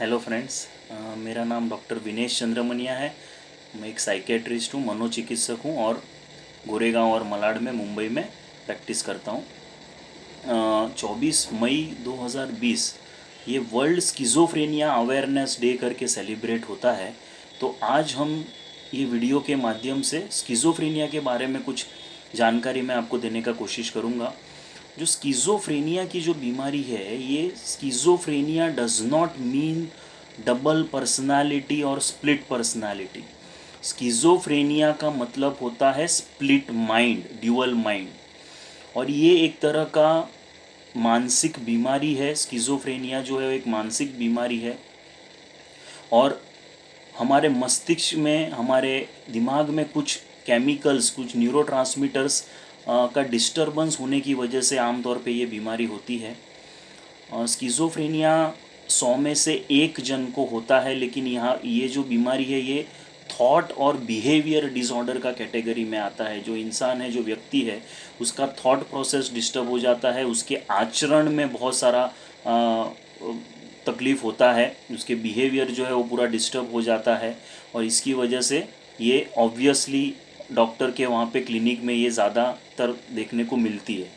Hello friends. मेरा नाम doctor Vinesh चंद्रमनिया है। मैं एक साइकेट्रिस्ट हूँ, मनोचिकित्सक हूँ और गोरेगांव और मलाड में मुंबई में प्रैक्टिस करता हूँ। 24 मई 2020 ये वर्ल्ड स्किज़ोफ्रेनिया अवेयरनेस डे करके सेलिब्रेट होता है। तो आज हम ये वीडियो के माध्यम से स्किज़ोफ्रेनिया के बारे में कुछ जानकारी मैं आपको देने का कोशिश करूँगा। जो स्किज़ोफ्रेनिया की जो बीमारी है, ये schizophrenia does not mean double personality और स्प्लिट पर्सनालिटी। स्किज़ोफ्रेनिया का मतलब होता है स्प्लिट माइंड, ड्यूअल माइंड। और ये एक तरह का मानसिक बीमारी है। स्किज़ोफ्रेनिया जो है एक मानसिक बीमारी है और हमारे मस्तिष्क में, हमारे दिमाग में कुछ केमिकल्स, कुछ न्यूरोट्रांसमीटर्स का डिस्टरबेंस होने की वजह से आमतौर पे ये बीमारी होती है। स्किज़ोफ्रेनिया 100 में से 1 जन को होता है, लेकिन यहाँ ये जो बीमारी है ये थॉट और बिहेवियर डिसऑर्डर का कैटेगरी में आता है। जो इंसान है, जो व्यक्ति है, उसका थॉट प्रोसेस डिस्टर्ब हो जाता है, उसके आचरण में बहुत सारा तकलीफ़ होता है, उसके बिहेवियर जो है वो पूरा डिस्टर्ब हो जाता है। और इसकी वजह से ये ऑब्वियसली डॉक्टर के वहाँ पे क्लिनिक में ये ज़्यादातर देखने को मिलती है।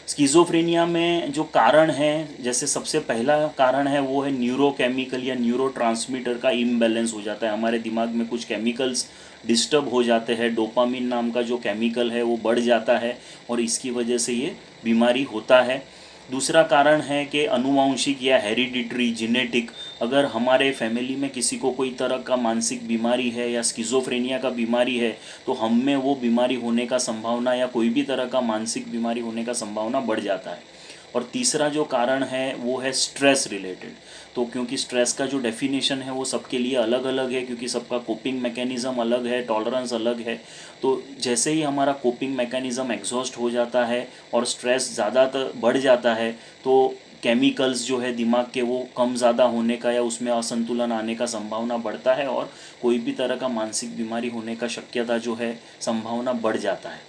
स्किज़ोफ्रेनिया में जो कारण है, जैसे सबसे पहला कारण है वो है न्यूरोकेमिकल या न्यूरोट्रांसमीटर का इम्बैलेंस हो जाता है। हमारे दिमाग में कुछ केमिकल्स डिस्टर्ब हो जाते हैं। डोपामिन नाम का जो केमिकल है वो बढ़ जाता है और इसकी वजह से ये बीमारी होता है। दूसरा कारण है कि अनुवांशिक या हेरिडिटरी जेनेटिक, अगर हमारे फैमिली में किसी को कोई तरह का मानसिक बीमारी है या स्किज़ोफ्रेनिया का बीमारी है तो हम में वो बीमारी होने का संभावना या कोई भी तरह का मानसिक बीमारी होने का संभावना बढ़ जाता है। और तीसरा जो कारण है वो है स्ट्रेस रिलेटेड। तो क्योंकि स्ट्रेस का जो डेफिनेशन है वो सबके लिए अलग अलग है, क्योंकि सबका कोपिंग मैकेनिज़्म अलग है, टॉलरेंस अलग है। तो जैसे ही हमारा कोपिंग मैकेनिज़्म एग्जॉस्ट हो जाता है और स्ट्रेस ज़्यादातर बढ़ जाता है तो केमिकल्स जो है दिमाग के वो कम ज़्यादा होने का या उसमें असंतुलन आने का संभावना बढ़ता है और कोई भी तरह का मानसिक बीमारी होने का शक्यता जो है, संभावना बढ़ जाता है।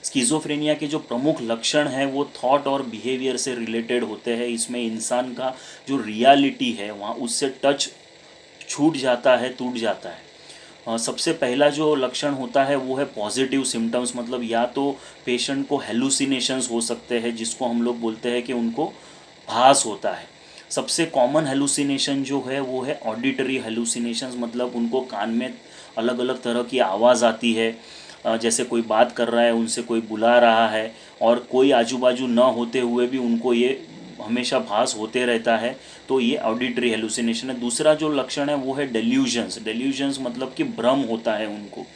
स्किज़ोफ्रेनिया के जो प्रमुख लक्षण हैं वो थॉट और बिहेवियर से रिलेटेड होते हैं। इसमें इंसान का जो रियलिटी है वहाँ उससे टच छूट जाता है, टूट जाता है। सबसे पहला जो लक्षण होता है वो है पॉजिटिव सिम्टम्स, मतलब या तो पेशेंट को हेलुसिनेशंस हो सकते हैं, जिसको हम लोग बोलते हैं कि उनको भास होता है। सबसे कॉमन हेलुसिनेशन जो है वो है ऑडिटरी हेलुसिनेशंस, मतलब उनको कान में अलग अलग तरह की आवाज़ आती है। जैसे कोई बात कर रहा है, उनसे कोई बुला रहा है और कोई आजू बाजू न होते हुए भी उनको ये हमेशा भास होते रहता है। तो ये ऑडिटरी हेलुसिनेशन है। दूसरा जो लक्षण है वो है डेल्यूजन्स। डेल्यूजन्स मतलब कि भ्रम होता है उनको।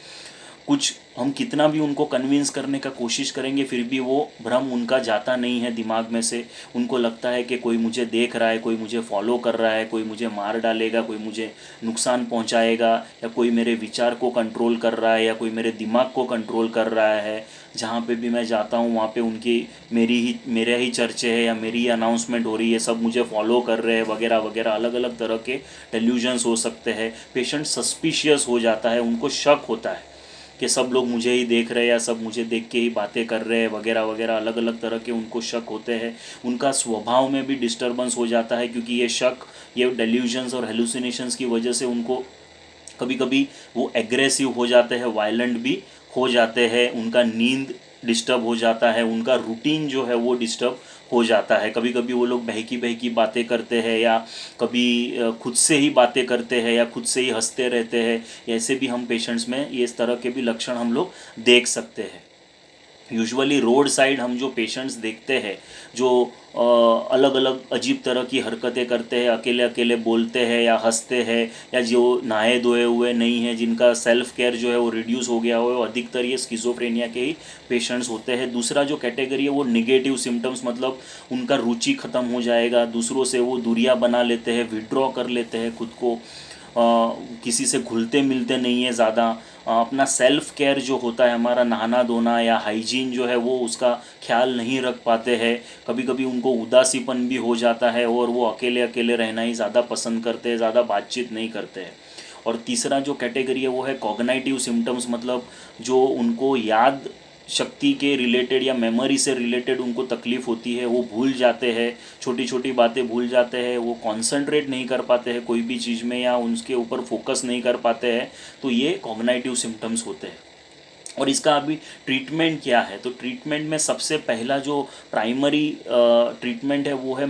कुछ हम कितना भी उनको कन्विंस करने का कोशिश करेंगे फिर भी वो भ्रम उनका जाता नहीं है दिमाग में से। उनको लगता है कि कोई मुझे देख रहा है, कोई मुझे फॉलो कर रहा है, कोई मुझे मार डालेगा, कोई मुझे नुकसान पहुंचाएगा, या कोई मेरे विचार को कंट्रोल कर रहा है, या कोई मेरे दिमाग को कंट्रोल कर रहा है। जहाँ पे भी मैं जाता हूँ वहाँ पे उनकी मेरे ही चर्चे है या मेरी ही अनाउंसमेंट हो रही है, सब मुझे फॉलो कर रहे हैं वगैरह वगैरह। अलग अलग तरह के डेल्यूजन्स हो सकते हैं। पेशेंट सस्पिशियस हो जाता है, उनको शक होता है कि सब लोग मुझे ही देख रहे हैं या सब मुझे देख के ही बातें कर रहे हैं वगैरह वगैरह। अलग अलग तरह के उनको शक होते हैं। उनका स्वभाव में भी डिस्टर्बेंस हो जाता है, क्योंकि ये शक, ये डेल्यूजन्स और हेलुसिनेशंस की वजह से उनको कभी कभी वो एग्रेसिव हो जाते हैं, वायलेंट भी हो जाते हैं। उनका नींद डिस्टर्ब हो जाता है, उनका रूटीन जो है वो डिस्टर्ब हो जाता है। कभी कभी वो लोग बहकी बहकी बातें करते हैं या कभी खुद से ही बातें करते हैं या खुद से ही हंसते रहते हैं। ऐसे भी हम पेशेंट्स में ये इस तरह के भी लक्षण हम लोग देख सकते हैं। यूजुअली रोड साइड हम जो पेशेंट्स देखते हैं जो अलग अलग अजीब तरह की हरकतें करते हैं, अकेले अकेले बोलते हैं या हंसते हैं, या जो नहाए धोए हुए नहीं हैं, जिनका सेल्फ केयर जो है वो रिड्यूस हो गया हो, अधिकतर ये स्किज़ोफ्रेनिया के ही पेशेंट्स होते हैं। दूसरा जो कैटेगरी है वो निगेटिव सिम्टम्स, मतलब उनका रुचि ख़त्म हो जाएगा, दूसरों से वो दूरियां बना लेते हैं, विड्रॉ कर लेते हैं खुद को, किसी से घुलते मिलते नहीं है ज़्यादा। अपना सेल्फ केयर जो होता है हमारा, नहाना धोना या हाइजीन जो है वो उसका ख्याल नहीं रख पाते हैं। कभी कभी उनको उदासीपन भी हो जाता है और वो अकेले अकेले रहना ही ज़्यादा पसंद करते हैं, ज़्यादा बातचीत नहीं करते हैं। और तीसरा जो कैटेगरी है वो है कॉग्नाइटिव सिम्टम्स, मतलब जो उनको याद शक्ति के रिलेटेड या मेमोरी से रिलेटेड उनको तकलीफ़ होती है, वो भूल जाते हैं, छोटी छोटी बातें भूल जाते हैं, वो कंसंट्रेट नहीं कर पाते हैं कोई भी चीज़ में या उनके ऊपर फोकस नहीं कर पाते हैं, तो ये कॉग्निटिव सिम्टम्स होते हैं। और इसका अभी ट्रीटमेंट क्या है, तो ट्रीटमेंट में सबसे पहला जो प्राइमरी ट्रीटमेंट है वो है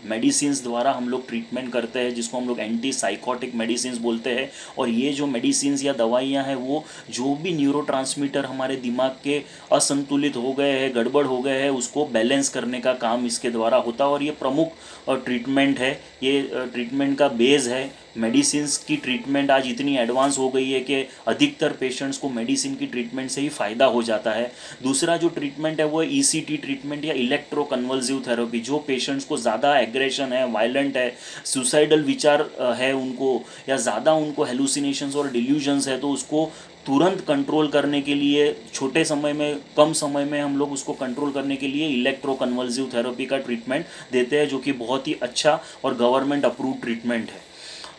मेडिसिन्स द्वारा हम लोग ट्रीटमेंट करते हैं, जिसको हम लोग एंटी साइकोटिक मेडिसिन्स बोलते हैं। और ये जो मेडिसिन्स या दवाइयाँ हैं वो जो भी न्यूरोट्रांसमीटर हमारे दिमाग के असंतुलित हो गए हैं, गड़बड़ हो गए हैं, उसको बैलेंस करने का काम इसके द्वारा होता है। और ये प्रमुख ट्रीटमेंट है, ये ट्रीटमेंट का बेस है। मेडिसिन्स की ट्रीटमेंट आज इतनी एडवांस हो गई है कि अधिकतर पेशेंट्स को मेडिसिन की ट्रीटमेंट से ही फ़ायदा हो जाता है। दूसरा जो ट्रीटमेंट है वो ECT ट्रीटमेंट या इलेक्ट्रोकन्वल्सिव थेरेपी। जो पेशेंट्स को ज़्यादा एग्रेशन है, वायलेंट है, सुसाइडल विचार है उनको, या ज़्यादा उनको हेलुसिनेशंस और डिल्यूजन्स है, तो उसको तुरंत कंट्रोल करने के लिए, छोटे समय में, कम समय में हम लोग उसको कंट्रोल करने के लिए इलेक्ट्रोकन्वल्सिव थेरेपी का ट्रीटमेंट देते हैं, जो कि बहुत ही अच्छा और गवर्नमेंट अप्रूव ट्रीटमेंट है।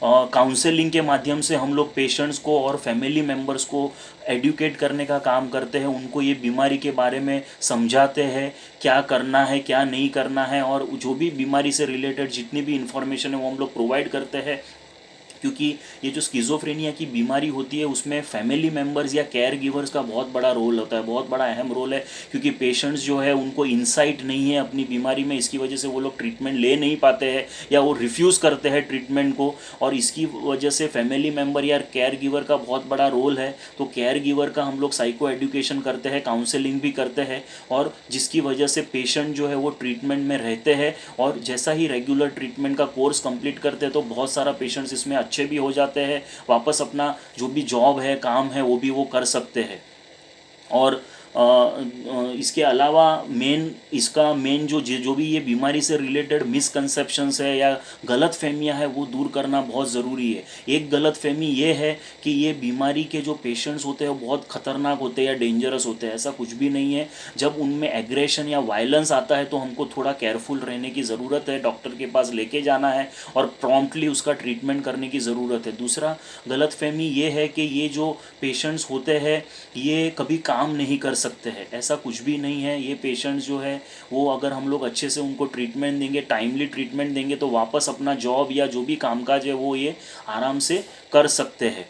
काउंसलिंग के माध्यम से हम लोग पेशेंट्स को और फैमिली मेम्बर्स को एडुकेट करने का काम करते हैं, उनको ये बीमारी के बारे में समझाते हैं, क्या करना है क्या नहीं करना है, और जो भी बीमारी से रिलेटेड जितनी भी इंफॉर्मेशन है वो हम लोग प्रोवाइड करते हैं। क्योंकि ये जो स्किज़ोफ्रेनिया की बीमारी होती है उसमें फैमिली मेम्बर्स या केयर गिवर्स का बहुत बड़ा रोल होता है, बहुत बड़ा अहम रोल है। क्योंकि पेशेंट्स जो है उनको इंसाइट नहीं है अपनी बीमारी में, इसकी वजह से वो लोग ट्रीटमेंट ले नहीं पाते हैं या वो रिफ्यूज़ करते हैं ट्रीटमेंट को, और इसकी वजह से फैमिली मेम्बर या केयर गिवर का बहुत बड़ा रोल है। तो केयर गिवर का हम लोग साइको एडुकेशन करते हैं, काउंसलिंग भी करते हैं, और जिसकी वजह से पेशेंट जो है वो ट्रीटमेंट में रहते हैं। और जैसा ही रेगुलर ट्रीटमेंट का कोर्स कंप्लीट करते हैं तो बहुत सारा पेशेंट्स इसमें अच्छे भी हो जाते हैं, वापस अपना जो भी जॉब है, काम है, वो भी वो कर सकते हैं। और इसके अलावा इसका मेन जो भी ये बीमारी से रिलेटेड मिसकंसेप्शंस है या गलत फहमियाँ है वो दूर करना बहुत ज़रूरी है। एक गलत फहमी ये है कि ये बीमारी के जो पेशेंट्स होते हैं वो बहुत ख़तरनाक होते हैं या डेंजरस होते हैं, ऐसा कुछ भी नहीं है। जब उनमें एग्रेशन या वायलेंस आता है तो हमको थोड़ा केयरफुल रहने की ज़रूरत है, डॉक्टर के पास लेके जाना है और प्रॉम्प्टली उसका ट्रीटमेंट करने की ज़रूरत है। दूसरा गलत फहमी ये है कि ये जो पेशेंट्स होते हैं ये कभी काम नहीं कर सकते हैं, ऐसा कुछ भी नहीं है। ये पेशेंट्स जो है वो अगर हम लोग अच्छे से उनको ट्रीटमेंट देंगे, टाइमली ट्रीटमेंट देंगे, तो वापस अपना जॉब या जो भी कामकाज है वो ये आराम से कर सकते हैं।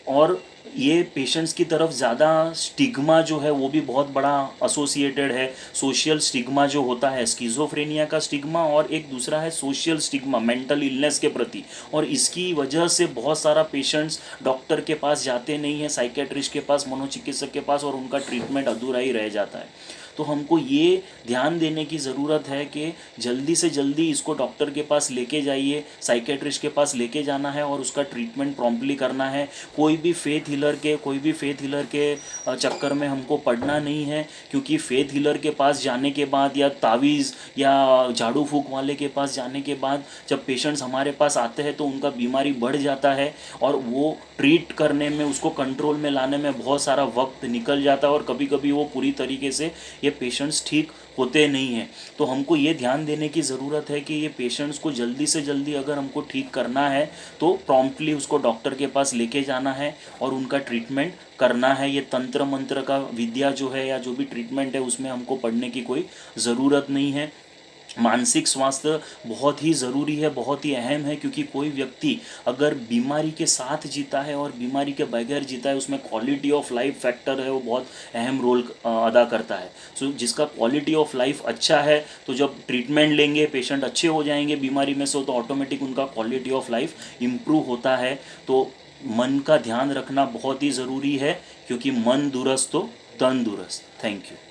और ये पेशेंट्स की तरफ ज़्यादा स्टिग्मा जो है वो भी बहुत बड़ा एसोसिएटेड है। सोशल स्टिग्मा जो होता है, स्किज़ोफ्रेनिया का स्टिग्मा, और एक दूसरा है सोशल स्टिग्मा मेंटल इलनेस के प्रति। और इसकी वजह से बहुत सारा पेशेंट्स डॉक्टर के पास जाते नहीं हैं, साइकेट्रिस्ट के पास, मनोचिकित्सक के पास, और उनका ट्रीटमेंट अधूरा ही रह जाता है। तो हमको ये ध्यान देने की ज़रूरत है कि जल्दी से जल्दी इसको डॉक्टर के पास लेके जाइए, साइकेट्रिस्ट के पास लेके जाना है और उसका ट्रीटमेंट प्रॉम्प्टली करना है। कोई भी फेथ हीलर के चक्कर में हमको पड़ना नहीं है, क्योंकि फेथ हीलर के पास जाने के बाद या तावीज़ या झाड़ू फूंक वाले के पास जाने के बाद जब पेशेंट्स हमारे पास आते हैं तो उनका बीमारी बढ़ जाता है और वो ट्रीट करने में, उसको कंट्रोल में लाने में बहुत सारा वक्त निकल जाता है, और कभी कभी वो पूरी तरीके से ये पेशेंट्स ठीक होते नहीं हैं। तो हमको ये ध्यान देने की ज़रूरत है कि ये पेशेंट्स को जल्दी से जल्दी अगर हमको ठीक करना है तो प्रॉम्प्टली उसको डॉक्टर के पास लेके जाना है और उनका ट्रीटमेंट करना है। ये तंत्र मंत्र का विद्या जो है या जो भी ट्रीटमेंट है उसमें हमको पढ़ने की कोई ज़रूरत नहीं है। मानसिक स्वास्थ्य बहुत ही ज़रूरी है, बहुत ही अहम है, क्योंकि कोई व्यक्ति अगर बीमारी के साथ जीता है और बीमारी के बगैर जीता है, उसमें क्वालिटी ऑफ लाइफ फैक्टर है वो बहुत अहम रोल अदा करता है। सो जिसका क्वालिटी ऑफ लाइफ अच्छा है तो जब ट्रीटमेंट लेंगे, पेशेंट अच्छे हो जाएंगे बीमारी में से, तो ऑटोमेटिक उनका क्वालिटी ऑफ लाइफ इम्प्रूव होता है। तो मन का ध्यान रखना बहुत ही ज़रूरी है, क्योंकि मन दुरुस्त तो तन दुरुस्त। Thank you.